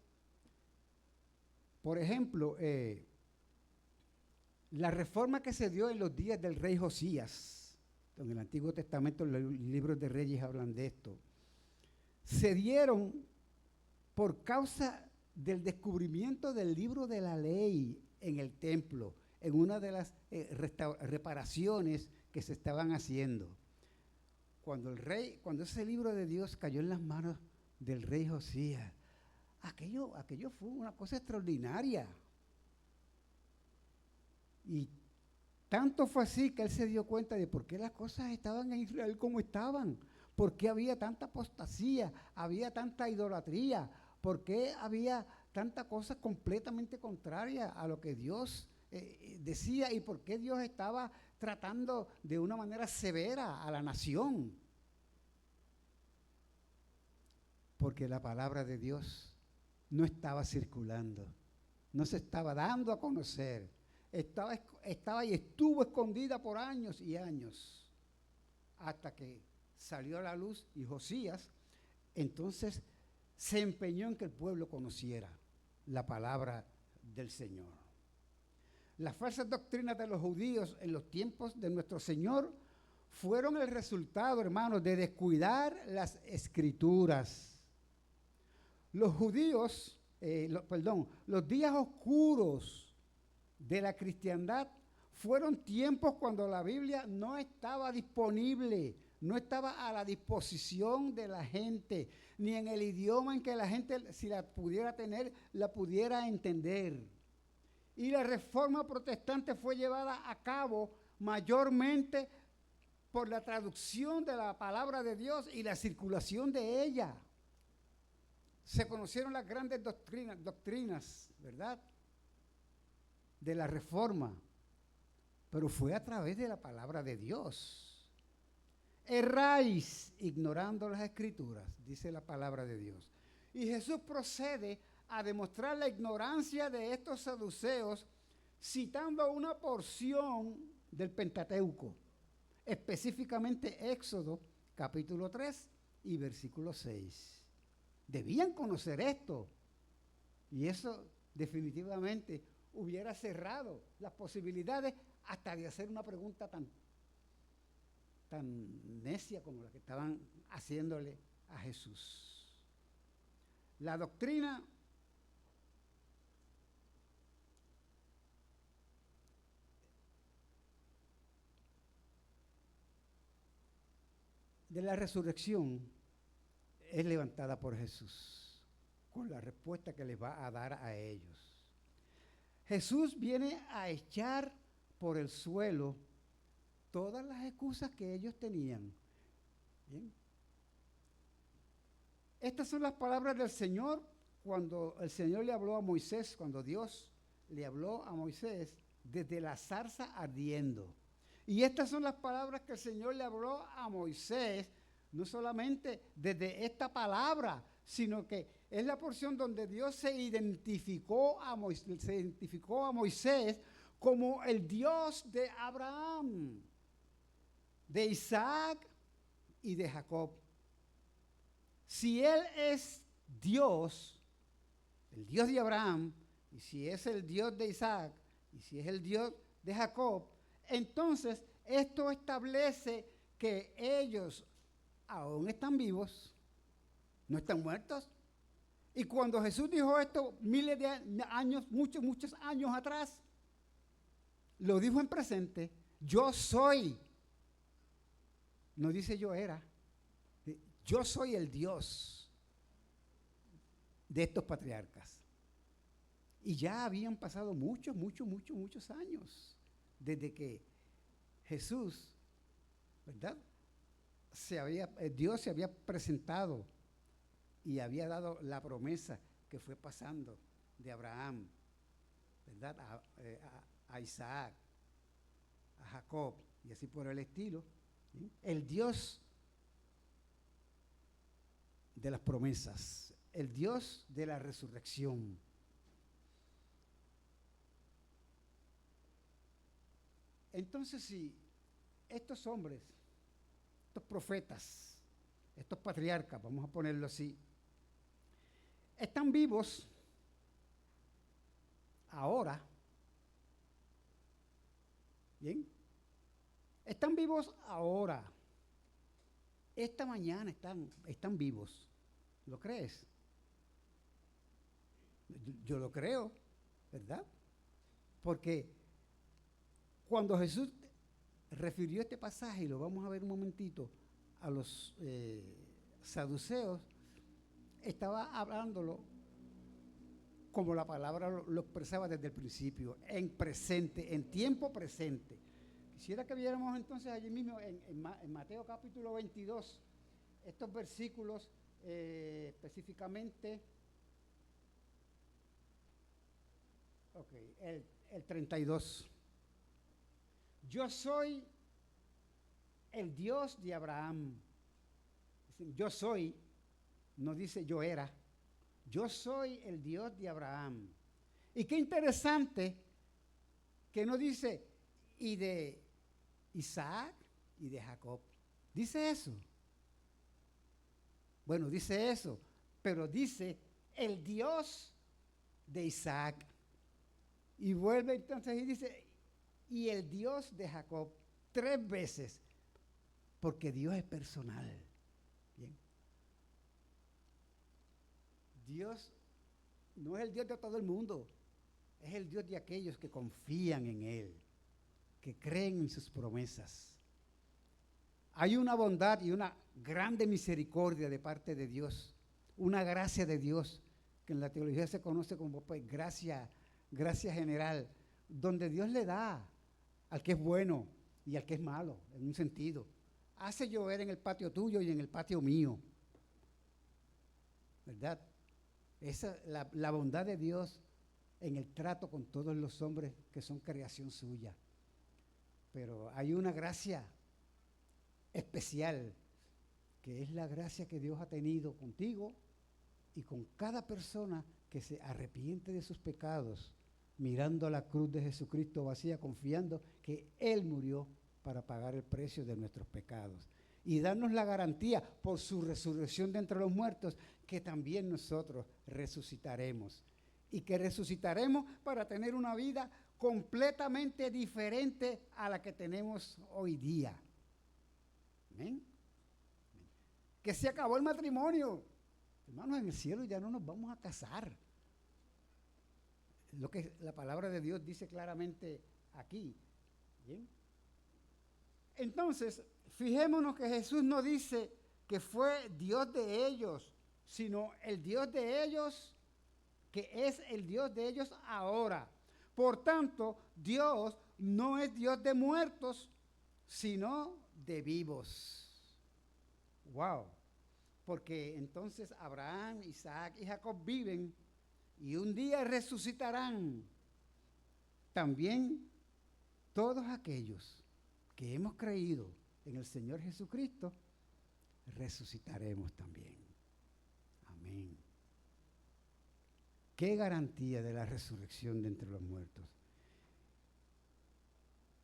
Por ejemplo, la reforma que se dio en los días del rey Josías, en el Antiguo Testamento los libros de Reyes hablan de esto, se dieron por causa del descubrimiento del libro de la ley en el templo, en una de las reparaciones que se estaban haciendo. Cuando ese libro de Dios cayó en las manos del rey Josías, aquello fue una cosa extraordinaria. Y tanto fue así que él se dio cuenta de por qué las cosas estaban en Israel como estaban, por qué había tanta apostasía, había tanta idolatría, por qué había tanta cosa completamente contraria a lo que Dios decía y por qué Dios estaba tratando de una manera severa a la nación. Porque la palabra de Dios no estaba circulando, no se estaba dando a conocer, estaba y estuvo escondida por años y años, hasta que salió a la luz y Josías entonces se empeñó en que el pueblo conociera la palabra del Señor. Las falsas doctrinas de los judíos en los tiempos de nuestro Señor fueron el resultado, hermanos, de descuidar las escrituras. Los judíos, los días oscuros de la cristiandad fueron tiempos cuando la Biblia no estaba disponible, no estaba a la disposición de la gente, ni en el idioma en que la gente, si la pudiera tener, la pudiera entender. Y la reforma protestante fue llevada a cabo mayormente por la traducción de la palabra de Dios y la circulación de ella. Se conocieron las grandes doctrinas, ¿verdad?, de la reforma, pero fue a través de la palabra de Dios. Erráis ignorando las escrituras, dice la palabra de Dios. Y Jesús procede a demostrar la ignorancia de estos saduceos citando una porción del Pentateuco, específicamente Éxodo capítulo 3 y versículo 6. Debían conocer esto y eso definitivamente hubiera cerrado las posibilidades hasta de hacer una pregunta tan necia como la que estaban haciéndole a Jesús. La doctrina de la resurrección es levantada por Jesús con la respuesta que les va a dar a ellos. Jesús viene a echar por el suelo todas las excusas que ellos tenían. Bien. Estas son las palabras del Señor cuando el Señor le habló a Moisés, cuando Dios le habló a Moisés desde la zarza ardiendo. Y estas son las palabras que el Señor le habló a Moisés, no solamente desde esta palabra, sino que es la porción donde Dios se identificó a Moisés como el Dios de Abraham, de Isaac y de Jacob. Si Él es Dios, el Dios de Abraham, y si es el Dios de Isaac, y si es el Dios de Jacob, entonces esto establece que ellos aún están vivos, no están muertos. Y cuando Jesús dijo esto miles de años, muchos años atrás, lo dijo en presente: yo soy. No dice yo era. Yo soy el Dios de estos patriarcas. Y ya habían pasado muchos años desde que Jesús, ¿verdad? Dios se había presentado y había dado la promesa que fue pasando de Abraham, ¿verdad? A Isaac, a Jacob y así por el estilo. ¿Sí? El Dios de las promesas, el Dios de la resurrección. Entonces, si estos hombres, estos profetas, estos patriarcas, vamos a ponerlo así, están vivos ahora, ¿bien? Están vivos ahora. Esta mañana están vivos. ¿Lo crees? Yo lo creo, ¿verdad? Porque cuando Jesús refirió este pasaje, y lo vamos a ver un momentito, a los saduceos, estaba hablándolo como la palabra lo expresaba desde el principio, en presente, en tiempo presente. Quisiera que viéramos entonces allí mismo en Mateo capítulo 22, estos versículos específicamente, el 32. Yo soy el Dios de Abraham. Yo soy, no dice yo era. Yo soy el Dios de Abraham. Y qué interesante que no dice y de Isaac y de Jacob. ¿Dice eso? Bueno, dice eso, pero dice el Dios de Isaac. Y vuelve entonces y dice, y el Dios de Jacob, 3 veces, porque Dios es personal. Bien. Dios no es el Dios de todo el mundo, es el Dios de aquellos que confían en Él, que creen en sus promesas. Hay una bondad y una grande misericordia de parte de Dios, una gracia de Dios, que en la teología se conoce como pues, gracia general, donde Dios le da al que es bueno y al que es malo, en un sentido. Hace llover en el patio tuyo y en el patio mío, ¿verdad? Esa la bondad de Dios en el trato con todos los hombres que son creación suya. Pero hay una gracia especial, que es la gracia que Dios ha tenido contigo y con cada persona que se arrepiente de sus pecados, mirando la cruz de Jesucristo vacía, confiando que Él murió para pagar el precio de nuestros pecados y darnos la garantía por su resurrección de entre los muertos que también nosotros resucitaremos y que resucitaremos para tener una vida completamente diferente a la que tenemos hoy día. ¿Amén? Que se acabó el matrimonio. Hermanos, en el cielo ya no nos vamos a casar. Lo que la palabra de Dios dice claramente aquí. ¿Bien? Entonces, fijémonos que Jesús no dice que fue Dios de ellos, sino el Dios de ellos, que es el Dios de ellos ahora. Por tanto, Dios no es Dios de muertos, sino de vivos. Wow. Porque entonces Abraham, Isaac y Jacob viven y un día resucitarán. También todos aquellos que hemos creído en el Señor Jesucristo, resucitaremos también. Amén. ¿Qué garantía de la resurrección de entre los muertos?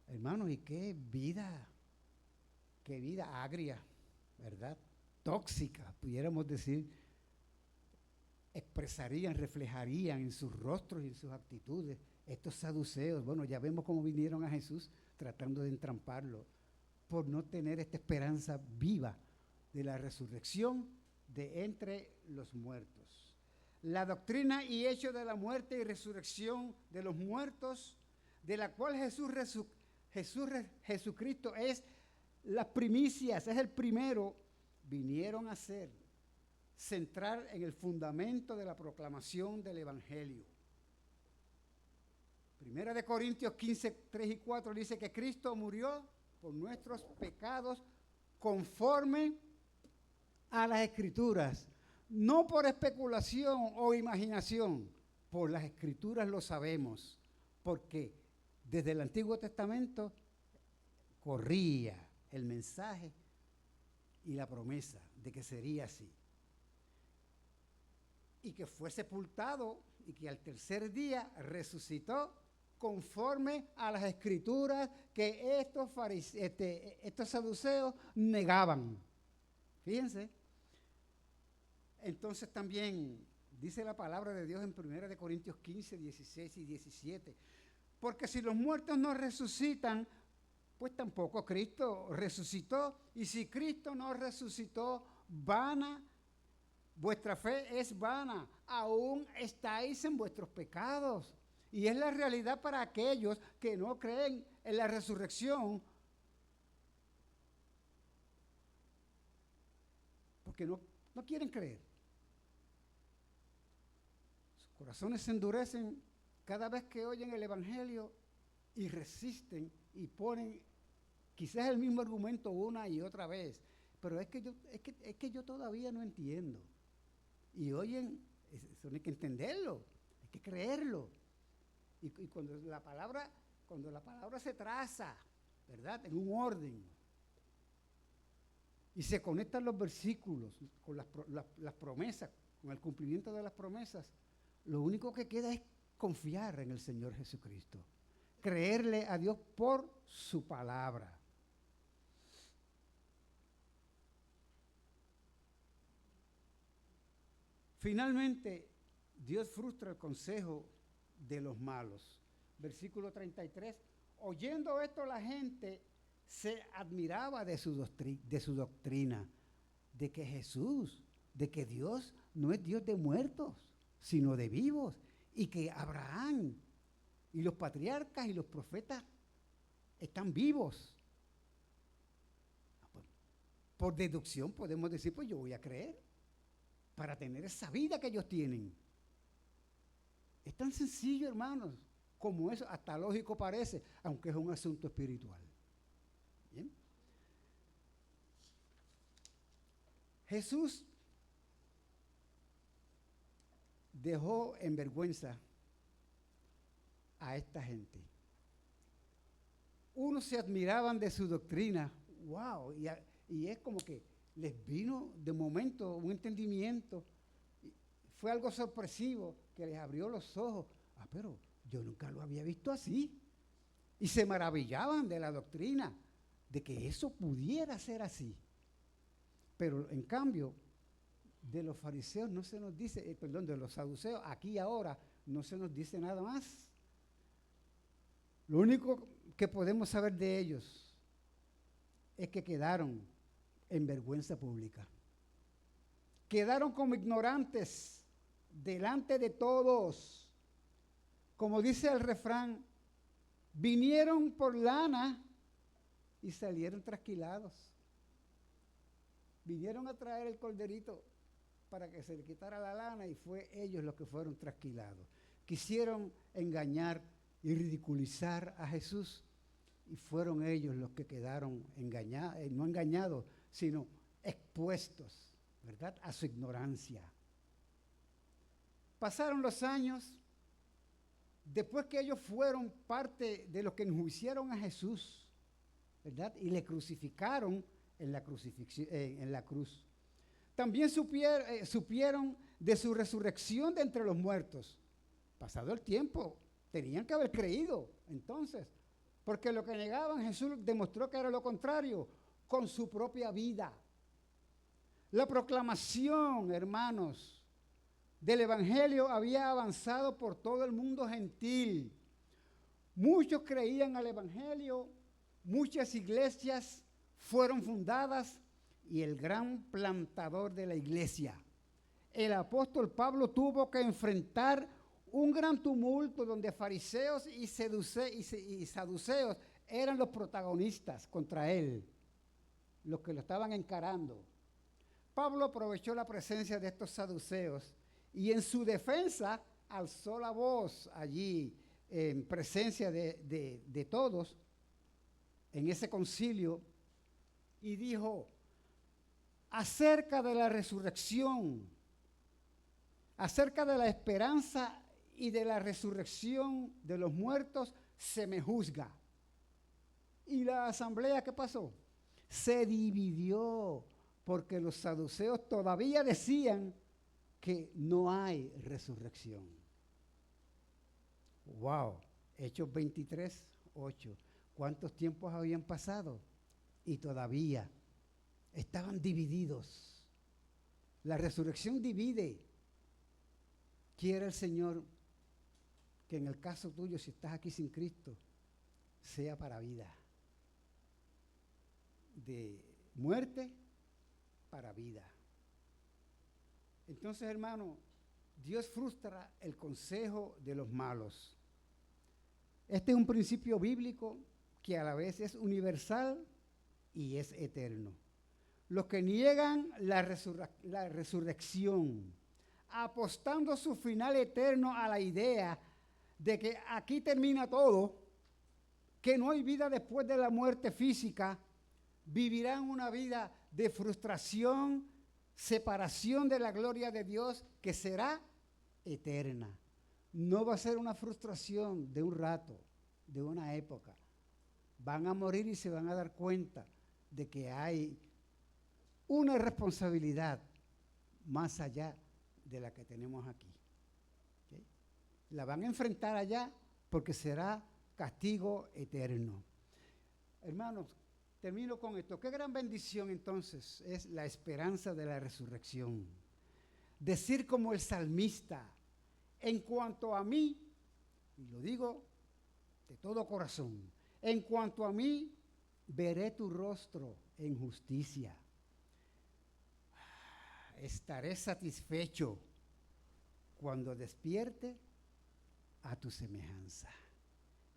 Hermanos, y qué vida agria, ¿verdad? Tóxica, pudiéramos decir, expresarían, reflejarían en sus rostros y en sus actitudes estos saduceos. Bueno, ya vemos cómo vinieron a Jesús tratando de entramparlo por no tener esta esperanza viva de la resurrección de entre los muertos. La doctrina y hecho de la muerte y resurrección de los muertos, de la cual Jesucristo es las primicias, es el primero, vinieron a ser centrar en el fundamento de la proclamación del Evangelio. Primera de Corintios 15, 3 y 4 dice que Cristo murió por nuestros pecados conforme a las Escrituras, no por especulación o imaginación, por las Escrituras lo sabemos, porque desde el Antiguo Testamento corría el mensaje y la promesa de que sería así. Y que fue sepultado y que al tercer día resucitó conforme a las Escrituras que estos saduceos negaban. Fíjense. Entonces también dice la palabra de Dios en 1 de Corintios 15, 16 y 17. Porque si los muertos no resucitan, pues tampoco Cristo resucitó. Y si Cristo no resucitó, vana, vuestra fe es vana. Aún estáis en vuestros pecados. Y es la realidad para aquellos que no creen en la resurrección, porque no quieren creer. Sus corazones se endurecen cada vez que oyen el Evangelio y resisten y ponen quizás el mismo argumento una y otra vez. Pero es que yo todavía no entiendo. Y oyen, eso no hay que entenderlo, hay que creerlo. Y cuando la palabra se traza, ¿verdad?, en un orden, y se conectan los versículos con las promesas, con el cumplimiento de las promesas, lo único que queda es confiar en el Señor Jesucristo, creerle a Dios por su palabra. Finalmente, Dios frustra el consejo de los malos. Versículo 33, oyendo esto la gente se admiraba de su doctrina, de que Jesús, de que Dios no es Dios de muertos, sino de vivos, y que Abraham y los patriarcas y los profetas están vivos. Por deducción podemos decir, pues yo voy a creer para tener esa vida que ellos tienen. Es tan sencillo, hermanos, como eso, hasta lógico parece, aunque es un asunto espiritual. ¿Bien? Jesús dejó en vergüenza a esta gente. Unos se admiraban de su doctrina, wow, y es como que les vino de momento un entendimiento. Fue algo sorpresivo que les abrió los ojos. Pero yo nunca lo había visto así. Y se maravillaban de la doctrina, de que eso pudiera ser así. Pero en cambio, de los fariseos no se nos dice, de los saduceos, aquí y ahora, no se nos dice nada más. Lo único que podemos saber de ellos es que quedaron en vergüenza pública. Quedaron como ignorantes delante de todos. Como dice el refrán, vinieron por lana y salieron trasquilados. Vinieron a traer el corderito para que se le quitara la lana y fue ellos los que fueron trasquilados. Quisieron engañar y ridiculizar a Jesús y fueron ellos los que quedaron engañados, no engañados, sino expuestos, ¿verdad?, a su ignorancia. Pasaron los años, después que ellos fueron parte de los que enjuiciaron a Jesús, ¿verdad?, y le crucificaron en la cruz. También supieron de su resurrección de entre los muertos. Pasado el tiempo, tenían que haber creído entonces, porque lo que negaban Jesús demostró que era lo contrario, con su propia vida. La proclamación, hermanos, del Evangelio había avanzado por todo el mundo gentil. Muchos creían al Evangelio, muchas iglesias fueron fundadas y el gran plantador de la iglesia, el apóstol Pablo, tuvo que enfrentar un gran tumulto donde fariseos y saduceos eran los protagonistas contra él, los que lo estaban encarando. Pablo aprovechó la presencia de estos saduceos y en su defensa alzó la voz allí en presencia de todos en ese concilio y dijo acerca de la resurrección, acerca de la esperanza y de la resurrección de los muertos se me juzga. ¿Y la asamblea qué pasó? Se dividió porque los saduceos todavía decían que no hay resurrección. Wow, Hechos 23, 8. ¿Cuántos tiempos habían pasado? Y todavía estaban divididos. La resurrección divide. Quiere el Señor que en el caso tuyo, si estás aquí sin Cristo, sea para vida. De muerte para vida. Entonces, hermano, Dios frustra el consejo de los malos. Este es un principio bíblico que a la vez es universal y es eterno. Los que niegan la resurrección, apostando su final eterno a la idea de que aquí termina todo, que no hay vida después de la muerte física, vivirán una vida de frustración, separación de la gloria de Dios que será eterna. No va a ser una frustración de un rato, de una época. Van a morir y se van a dar cuenta de que hay una responsabilidad más allá de la que tenemos aquí. ¿Okay? La van a enfrentar allá porque será castigo eterno. Hermanos, termino con esto. Qué gran bendición entonces es la esperanza de la resurrección. Decir como el salmista, en cuanto a mí, y lo digo de todo corazón, en cuanto a mí, veré tu rostro en justicia. Estaré satisfecho cuando despierte a tu semejanza.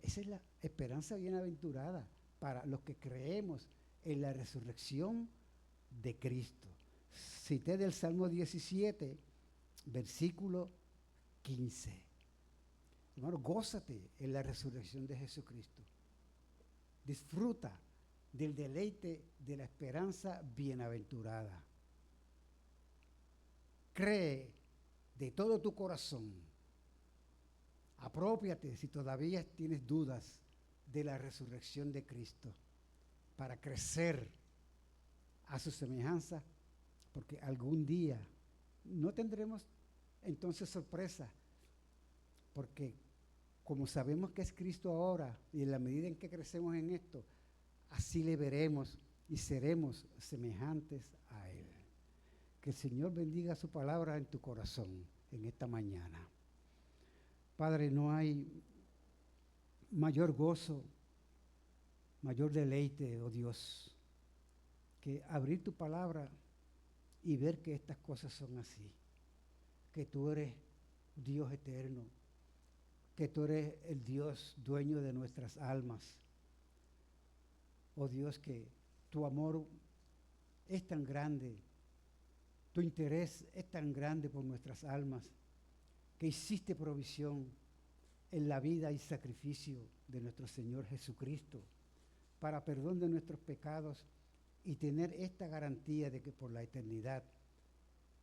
Esa es la esperanza bienaventurada para los que creemos en la resurrección de Cristo. Cité del Salmo 17, versículo 15. Hermano, gózate en la resurrección de Jesucristo. Disfruta del deleite de la esperanza bienaventurada. Cree de todo tu corazón. Apropiate si todavía tienes dudas de la resurrección de Cristo para crecer a su semejanza, porque algún día no tendremos entonces sorpresa, porque como sabemos que es Cristo ahora y en la medida en que crecemos en esto, así le veremos y seremos semejantes a Él. Que el Señor bendiga su palabra en tu corazón en esta mañana. Padre, no hay mayor gozo, mayor deleite, oh Dios, que abrir tu palabra y ver que estas cosas son así, que tú eres Dios eterno, que tú eres el Dios dueño de nuestras almas. Oh Dios, que tu amor es tan grande, tu interés es tan grande por nuestras almas, que hiciste provisión en la vida y sacrificio de nuestro Señor Jesucristo para perdón de nuestros pecados y tener esta garantía de que por la eternidad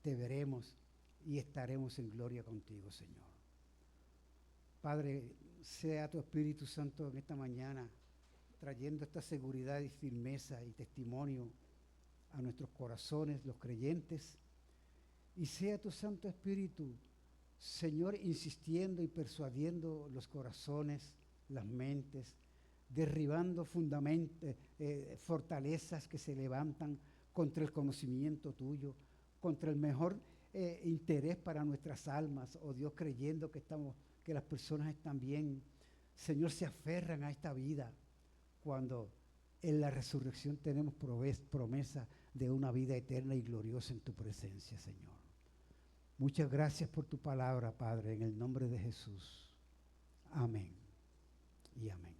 te veremos y estaremos en gloria contigo, Señor. Padre, sea tu Espíritu Santo en esta mañana trayendo esta seguridad y firmeza y testimonio a nuestros corazones, los creyentes, y sea tu Santo Espíritu, Señor, insistiendo y persuadiendo los corazones, las mentes, derribando fortalezas que se levantan contra el conocimiento tuyo, contra el mejor interés para nuestras almas, oh Dios, creyendo que las personas están bien. Señor, se aferran a esta vida cuando en la resurrección tenemos promesa de una vida eterna y gloriosa en tu presencia, Señor. Muchas gracias por tu palabra, Padre, en el nombre de Jesús. Amén y amén.